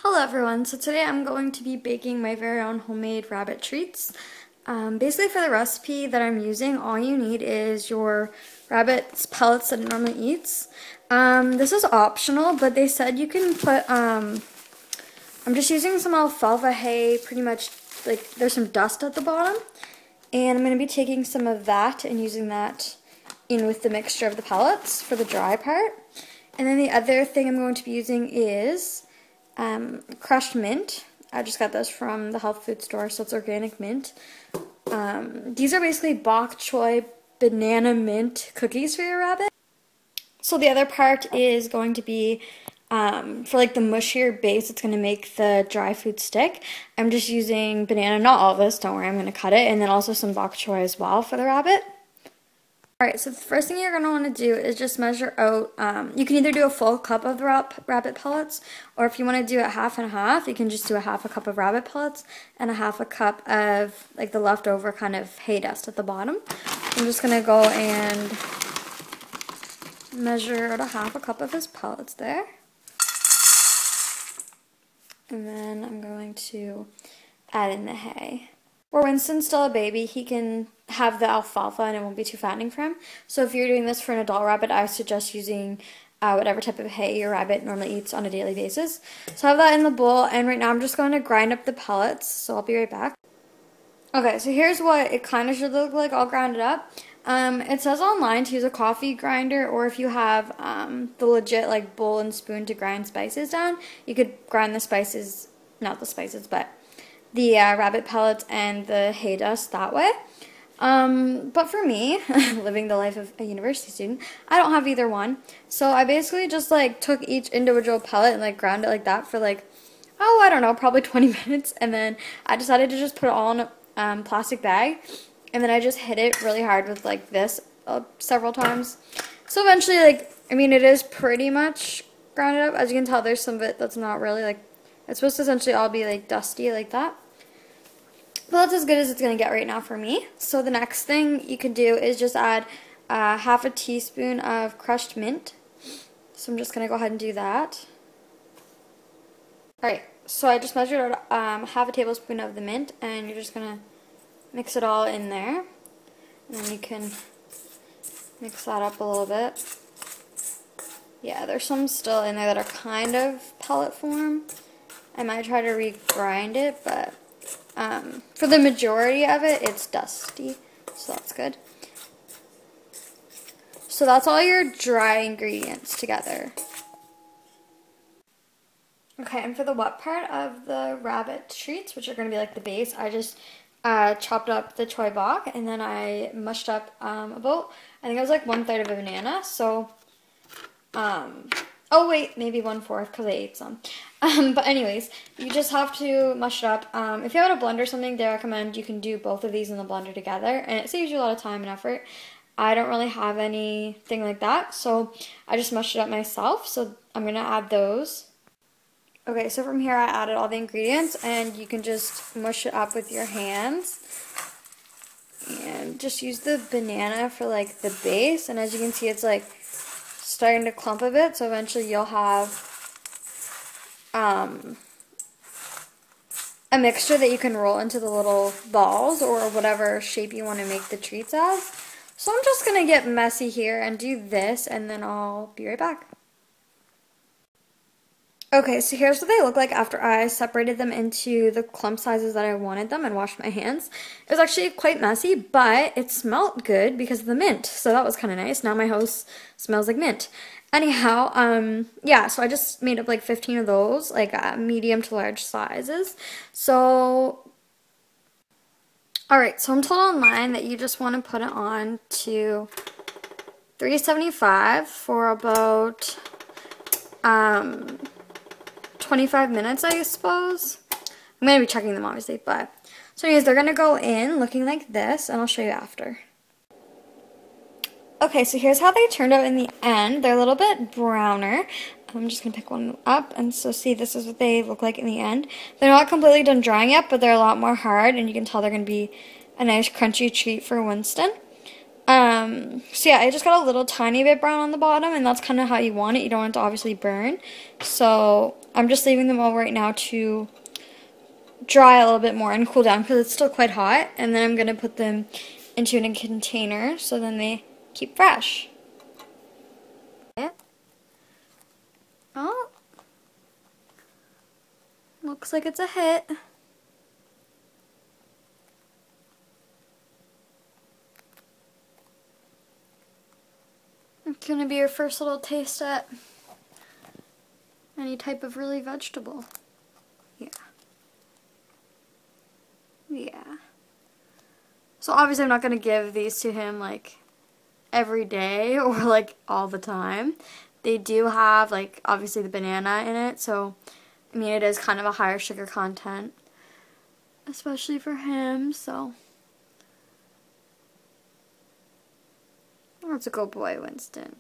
Hello everyone, so today I'm going to be baking my very own homemade rabbit treats. Basically for the recipe that I'm using, all you need is your rabbit's pellets that it normally eats. This is optional, but they said you can put, I'm just using some alfalfa hay, pretty much, like there's some dust at the bottom. And I'm going to be taking some of that and using that in with the mixture of the pellets for the dry part. And then the other thing I'm going to be using is crushed mint. I just got this from the health food store, so it's organic mint. These are basically Bok Choy banana mint cookies for your rabbit. So the other part is going to be for like the mushier base, it's going to make the dry food stick. I'm just using banana, not all of this, don't worry, I'm going to cut it, and then also some bok choy as well for the rabbit. Alright, so the first thing you're going to want to do is just measure out, you can either do a full cup of the rabbit pellets, or if you want to do it half and half, you can just do a half a cup of rabbit pellets and a half a cup of like the leftover kind of hay dust at the bottom. I'm just going to go and measure out a half a cup of his pellets there. And then I'm going to add in the hay. Where Winston's still a baby, he can have the alfalfa and it won't be too fattening for him. So if you're doing this for an adult rabbit, I suggest using whatever type of hay your rabbit normally eats on a daily basis. So I have that in the bowl, and right now I'm just going to grind up the pellets, so I'll be right back. Okay, so here's what it kind of should look like all grounded up. It says online to use a coffee grinder, or if you have the legit like bowl and spoon to grind spices down, you could grind the spices, not the spices, but the rabbit pellets and the hay dust that way. But for me, living the life of a university student, I don't have either one. So I basically just like took each individual pellet and like ground it like that for like, oh, I don't know, probably 20 minutes. And then I decided to just put it all in a plastic bag. And then I just hit it really hard with like this several times. So eventually, like, I mean, it is pretty much grounded up. As you can tell, there's some of it that's not really like, it's supposed to essentially all be like dusty like that. But that's as good as it's going to get right now for me. So the next thing you can do is just add half a teaspoon of crushed mint. So I'm just going to go ahead and do that. Alright, so I just measured out half a tablespoon of the mint, and you're just going to mix it all in there. And then you can mix that up a little bit. Yeah, there's some still in there that are kind of pellet form. I might try to regrind it, but for the majority of it, it's dusty, so that's good. So that's all your dry ingredients together. Okay, and for the wet part of the rabbit treats, which are going to be like the base, I just chopped up the choy bok, and then I mushed up about, I think it was like 1/3 of a banana, so, oh wait, maybe 1/4 because I ate some. But anyways, you just have to mush it up. If you have a blender or something, they recommend you can do both of these in the blender together, and it saves you a lot of time and effort. I don't really have anything like that, so I just mushed it up myself, so I'm going to add those. Okay, so from here I added all the ingredients, and you can just mush it up with your hands. And just use the banana for like the base, and as you can see, it's like starting to clump a bit, so eventually you'll have a mixture that you can roll into the little balls or whatever shape you want to make the treats as. So I'm just going to get messy here and do this, and then I'll be right back. Okay, so here's what they look like after I separated them into the clump sizes that I wanted them and washed my hands. It was actually quite messy, but it smelled good because of the mint, so that was kind of nice. Now my house smells like mint. Anyhow, yeah, so I just made up like 15 of those, like medium to large sizes. So, alright, so I'm told online that you just want to put it on to 375 for about 25 minutes, I suppose. I'm going to be checking them, obviously, but... So anyways, they're going to go in looking like this, and I'll show you after. Okay, so here's how they turned out in the end. They're a little bit browner. I'm just going to pick one up, and so see, this is what they look like in the end. They're not completely done drying yet, but they're a lot more hard, and you can tell they're going to be a nice crunchy treat for Winston. So yeah, I just got a little tiny bit brown on the bottom, and that's kind of how you want it. You don't want it to obviously burn. So I'm just leaving them all right now to dry a little bit more and cool down because it's still quite hot. And then I'm going to put them into a container so then they keep fresh. Yeah. Oh, looks like it's a hit. It's going to be your first little taste at any type of really vegetable. Yeah. Yeah. So obviously I'm not going to give these to him like every day or like all the time. They do have like obviously the banana in it, so I mean it is kind of a higher sugar content, especially for him, so that's a good boy, Winston.